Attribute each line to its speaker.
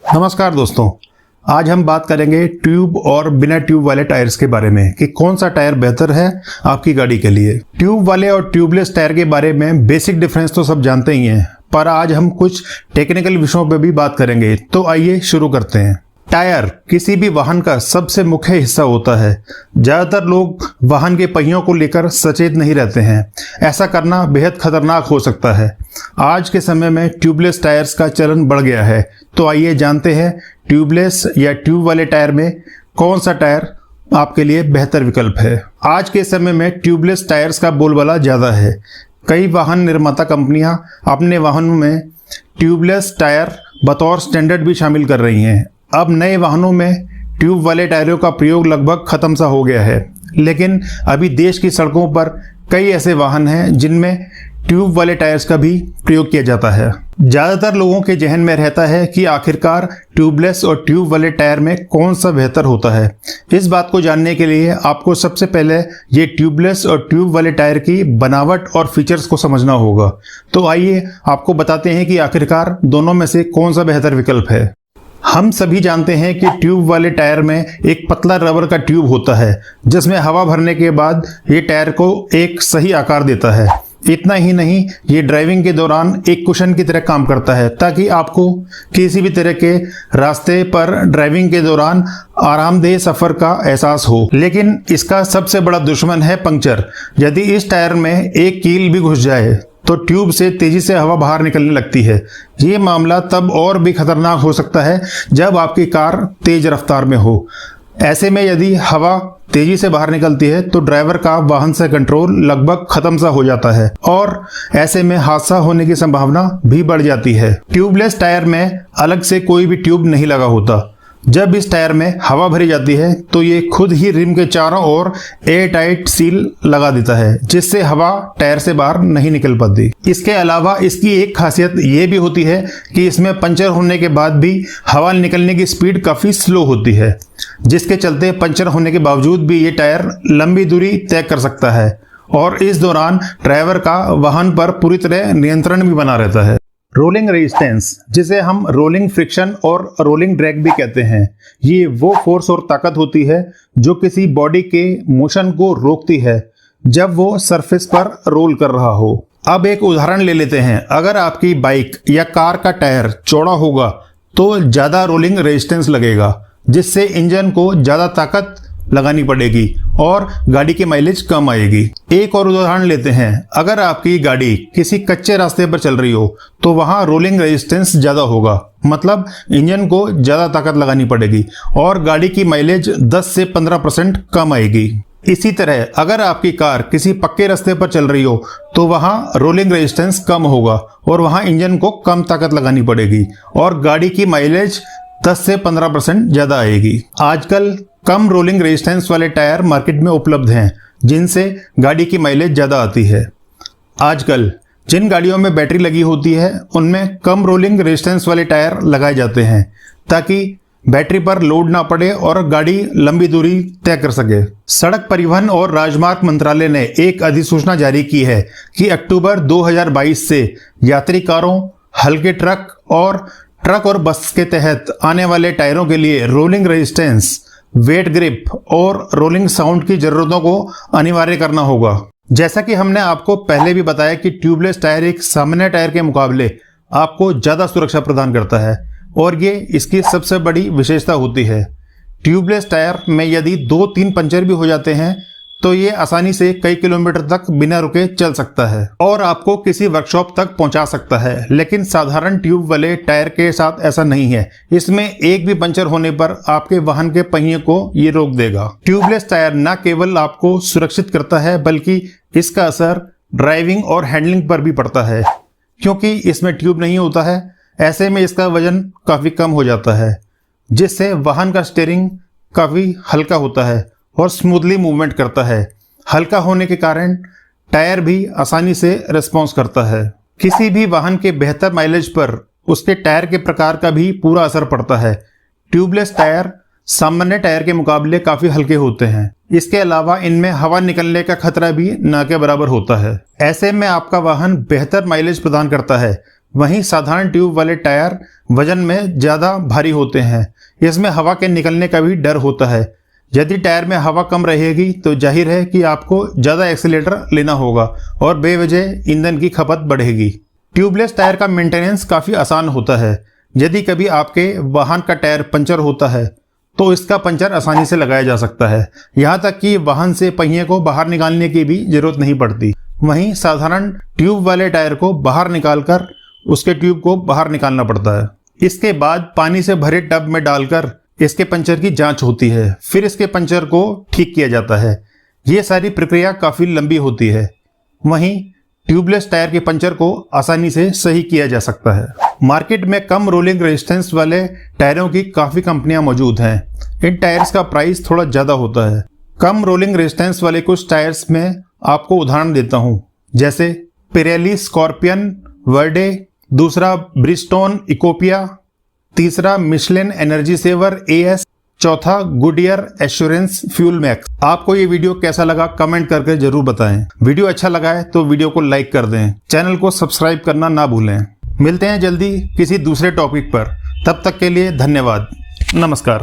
Speaker 1: नमस्कार दोस्तों, आज हम बात करेंगे ट्यूब और बिना ट्यूब वाले टायर्स के बारे में कि कौन सा टायर बेहतर है आपकी गाड़ी के लिए। ट्यूब वाले और ट्यूबलेस टायर के बारे में बेसिक डिफरेंस तो सब जानते ही हैं, पर आज हम कुछ टेक्निकल विषयों पर भी बात करेंगे। तो आइए शुरू करते हैं। टायर किसी भी वाहन का सबसे मुख्य हिस्सा होता है। ज़्यादातर लोग वाहन के पहियों को लेकर सचेत नहीं रहते हैं। ऐसा करना बेहद खतरनाक हो सकता है। आज के समय में ट्यूबलेस टायर्स का चलन बढ़ गया है। तो आइए जानते हैं ट्यूबलेस या ट्यूब वाले टायर में कौन सा टायर आपके लिए बेहतर विकल्प है। आज के समय में ट्यूबलेस टायर्स का बोलबाला ज़्यादा है। कई वाहन निर्माता कंपनियां अपने वाहनों में ट्यूबलेस टायर बतौर स्टैंडर्ड भी शामिल कर रही हैं। अब नए वाहनों में ट्यूब वाले टायरों का प्रयोग लगभग खत्म सा हो गया है, लेकिन अभी देश की सड़कों पर कई ऐसे वाहन हैं जिनमें ट्यूब वाले टायर्स का भी प्रयोग किया जाता है। ज़्यादातर लोगों के जहन में रहता है कि आखिरकार ट्यूबलेस और ट्यूब वाले टायर में कौन सा बेहतर होता है। इस बात को जानने के लिए आपको सबसे पहले ये ट्यूबलेस और ट्यूब वाले टायर की बनावट और फीचर्स को समझना होगा। तो आइए आपको बताते हैं कि आखिरकार दोनों में से कौन सा बेहतर विकल्प है। हम सभी जानते हैं कि ट्यूब वाले टायर में एक पतला रबर का ट्यूब होता है जिसमें हवा भरने के बाद ये टायर को एक सही आकार देता है। इतना ही नहीं, ये ड्राइविंग के दौरान एक कुशन की तरह काम करता है ताकि आपको किसी भी तरह के रास्ते पर ड्राइविंग के दौरान आरामदेह सफर का एहसास हो। लेकिन इसका सबसे बड़ा दुश्मन है पंक्चर। यदि इस टायर में एक कील भी घुस जाए तो ट्यूब से तेजी से हवा बाहर निकलने लगती है। ये मामला तब और भी खतरनाक हो सकता है जब आपकी कार तेज रफ्तार में हो। ऐसे में यदि हवा तेजी से बाहर निकलती है तो ड्राइवर का वाहन से कंट्रोल लगभग खत्म सा हो जाता है और ऐसे में हादसा होने की संभावना भी बढ़ जाती है। ट्यूबलेस टायर में अलग से कोई भी ट्यूब नहीं लगा होता। जब इस टायर में हवा भरी जाती है तो ये खुद ही रिम के चारों ओर एयर टाइट सील लगा देता है, जिससे हवा टायर से बाहर नहीं निकल पाती। इसके अलावा इसकी एक खासियत ये भी होती है कि इसमें पंचर होने के बाद भी हवा निकलने की स्पीड काफ़ी स्लो होती है, जिसके चलते पंचर होने के बावजूद भी ये टायर लंबी दूरी तय कर सकता है और इस दौरान ड्राइवर का वाहन पर पूरी तरह नियंत्रण भी बना रहता है। रोलिंग रेजिस्टेंस, जिसे हम रोलिंग फ्रिक्शन और रोलिंग ड्रैग भी कहते हैं, ये वो फोर्स और ताकत होती है जो किसी बॉडी के मोशन को रोकती है जब वो सरफेस पर रोल कर रहा हो। अब एक उदाहरण ले लेते हैं। अगर आपकी बाइक या कार का टायर चौड़ा होगा तो ज़्यादा रोलिंग रेजिस्टेंस लगेगा, जिससे इंजन को ज़्यादा ताकत लगानी पड़ेगी और गाड़ी की माइलेज कम आएगी। एक और उदाहरण लेते हैं। अगर आपकी गाड़ी किसी कच्चे रास्ते पर चल रही हो तो वहां रोलिंग रेजिस्टेंस ज़्यादा होगा, मतलब इंजन को ज़्यादा ताकत लगानी पड़ेगी और गाड़ी की माइलेज 10 से 15% कम आएगी। इसी तरह अगर आपकी कार किसी पक्के रास्ते पर चल रही हो तो वहां रोलिंग रेजिस्टेंस कम होगा और वहां इंजन को कम ताकत लगानी पड़ेगी और गाड़ी की माइलेज 10 से 15% ज़्यादा आएगी। आजकल कम रोलिंग रेजिस्टेंस वाले टायर मार्केट में उपलब्ध हैं जिनसे गाड़ी की माइलेज ज़्यादा आती है। आजकल जिन गाड़ियों में बैटरी लगी होती है उनमें कम रोलिंग रेजिस्टेंस वाले टायर लगाए जाते हैं ताकि बैटरी पर लोड ना पड़े और गाड़ी लंबी दूरी तय कर सके। सड़क परिवहन और राजमार्ग मंत्रालय ने एक अधिसूचना जारी की है कि अक्टूबर 2022 से यात्री कारों, हल्के ट्रक और बस के तहत आने वाले टायरों के लिए रोलिंग रेजिस्टेंस, वेट ग्रिप और रोलिंग साउंड की जरूरतों को अनिवार्य करना होगा। जैसा कि हमने आपको पहले भी बताया कि ट्यूबलेस टायर एक सामान्य टायर के मुकाबले आपको ज़्यादा सुरक्षा प्रदान करता है और ये इसकी सबसे बड़ी विशेषता होती है। ट्यूबलेस टायर में यदि 2-3 पंचर भी हो जाते हैं तो ये आसानी से कई किलोमीटर तक बिना रुके चल सकता है और आपको किसी वर्कशॉप तक पहुंचा सकता है। लेकिन साधारण ट्यूब वाले टायर के साथ ऐसा नहीं है। इसमें एक भी पंचर होने पर आपके वाहन के पहिए को ये रोक देगा। ट्यूबलेस टायर न केवल आपको सुरक्षित करता है बल्कि इसका असर ड्राइविंग और हैंडलिंग पर भी पड़ता है। क्योंकि इसमें ट्यूब नहीं होता है, ऐसे में इसका वजन काफ़ी कम हो जाता है, जिससे वाहन का स्टीयरिंग काफ़ी हल्का होता है और स्मूथली मूवमेंट करता है। हल्का होने के कारण टायर भी आसानी से रिस्पॉन्स करता है। किसी भी वाहन के बेहतर माइलेज पर उसके टायर के प्रकार का भी पूरा असर पड़ता है। ट्यूबलेस टायर सामान्य टायर के मुकाबले काफ़ी हल्के होते हैं। इसके अलावा इनमें हवा निकलने का खतरा भी न के बराबर होता है। ऐसे में आपका वाहन बेहतर माइलेज प्रदान करता है वहीं साधारण ट्यूब वाले टायर वजन में ज़्यादा भारी होते हैं। इसमें हवा के निकलने का भी डर होता है। यदि टायर में हवा कम रहेगी तो जाहिर है कि आपको ज़्यादा एक्सीलेटर लेना होगा और बेवजह ईंधन की खपत बढ़ेगी। ट्यूबलेस टायर का मेंटेनेंस काफ़ी आसान होता है। यदि कभी आपके वाहन का टायर पंचर होता है तो इसका पंचर आसानी से लगाया जा सकता है। यहाँ तक कि वाहन से पहिए को बाहर निकालने की भी जरूरत नहीं पड़ती। वहीं साधारण ट्यूब वाले टायर को बाहर निकालकर उसके ट्यूब को बाहर निकालना पड़ता है। इसके बाद पानी से भरे टब में डालकर इसके पंचर की जांच होती है, फिर इसके पंचर को ठीक किया जाता है। ये सारी प्रक्रिया काफ़ी लंबी होती है। वहीं ट्यूबलेस टायर के पंचर को आसानी से सही किया जा सकता है। मार्केट में कम रोलिंग रेजिस्टेंस वाले टायरों की काफ़ी कंपनियां मौजूद हैं। इन टायर्स का प्राइस थोड़ा ज़्यादा होता है। कम रोलिंग रेजिस्टेंस वाले कुछ टायर्स में आपको उदाहरण देता हूँ, जैसे पिरेली स्कॉर्पियन वर्डे, दूसरा ब्रिजस्टोन इकोपिया, तीसरा मिशेलिन एनर्जी सेवर AS, चौथा गुडियर एश्योरेंस फ्यूल मैक्स। आपको ये वीडियो कैसा लगा कमेंट करके जरूर बताएं। वीडियो अच्छा लगा है तो वीडियो को लाइक कर दें, चैनल को सब्सक्राइब करना ना भूलें। मिलते हैं जल्दी किसी दूसरे टॉपिक पर, तब तक के लिए धन्यवाद, नमस्कार।